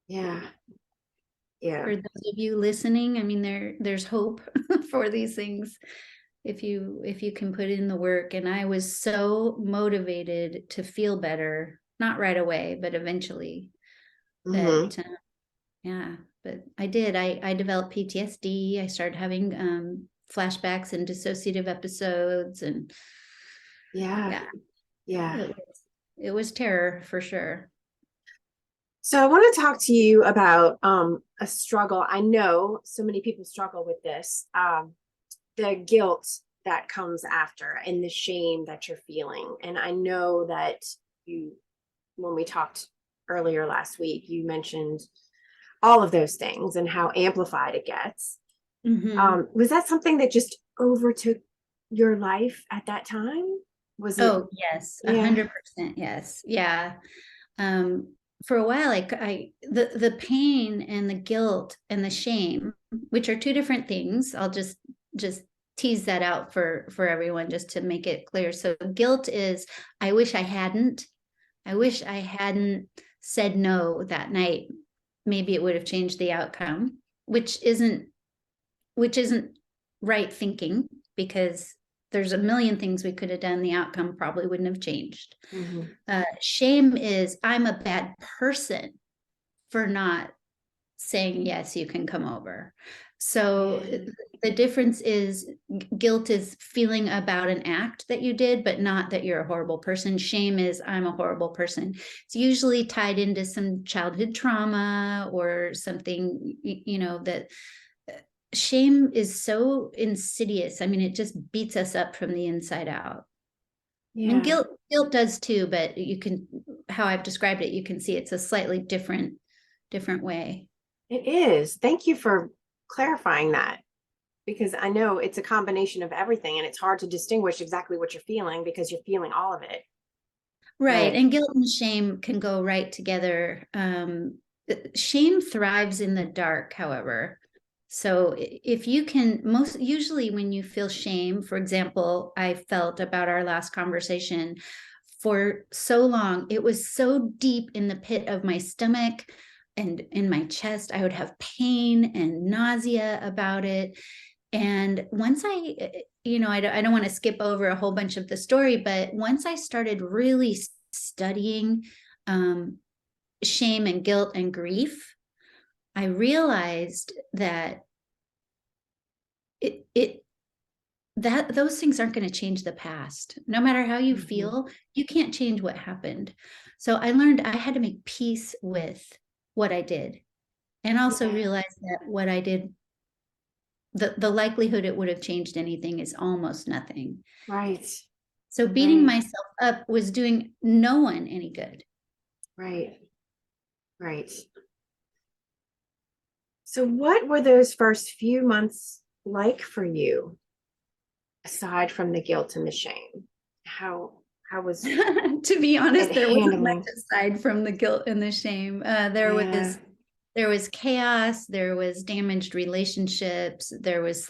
Yeah. Yeah. For those of you listening, I mean, there's hope for these things if you can put in the work. And I was so motivated to feel better, not right away, but eventually. Hmm. That yeah, but I did. I developed PTSD. I started having flashbacks and dissociative episodes, and Yeah. yeah, Yeah. it was terror for sure. So I want to talk to you about a struggle. I know so many people struggle with this, the guilt that comes after and the shame that you're feeling. And I know that you, when we talked earlier last week, you mentioned all of those things and how amplified it gets. Hmm. Was that something that just overtook your life at that time? Was it? Oh yes, Yeah. 100% yes. Yeah. Um, for a while, the pain and the guilt and the shame, which are two different things. I'll just tease that out for everyone just to make it clear. So guilt is, I wish I hadn't. I wish I hadn't said no that night. Maybe it would have changed the outcome, which isn't right thinking, because there's a million things we could have done. The outcome probably wouldn't have changed. Hmm. Shame is, I'm a bad person for not saying, yes, you can come over. So Yeah. the difference is, guilt is feeling about an act that you did, but not that you're a horrible person. Shame is, I'm a horrible person. It's usually tied into some childhood trauma or something, that shame is so insidious. I mean, it just beats us up from the inside out. I mean, Yeah. guilt does too, but how I've described it, you can see it's a slightly different way. It is. Thank you for clarifying that because I know it's a combination of everything and it's hard to distinguish exactly what you're feeling because you're feeling all of it. Right. But And guilt and shame can go right together. Shame thrives in the dark, however. So if you can, most usually when you feel shame, for example, I felt about our last conversation for so long, it was so deep in the pit of my stomach and in my chest. I would have pain and nausea about it. And once I don't want to skip over a whole bunch of the story, but once I started really studying um, shame and guilt and grief, I realized that it that those things aren't going to change the past. No matter how you mhm. feel, you can't change what happened. So I learned I had to make peace with what I did, and also Yeah, realize that what I did, the likelihood it would have changed anything is almost nothing. right, So beating right, myself up was doing no one any good. right, right. So what were those first few months like for you, aside from the guilt and the shame? How was To be it honest, there wasn't much handling? aside from the guilt and the shame. There Yeah. was chaos, there was damaged relationships, there was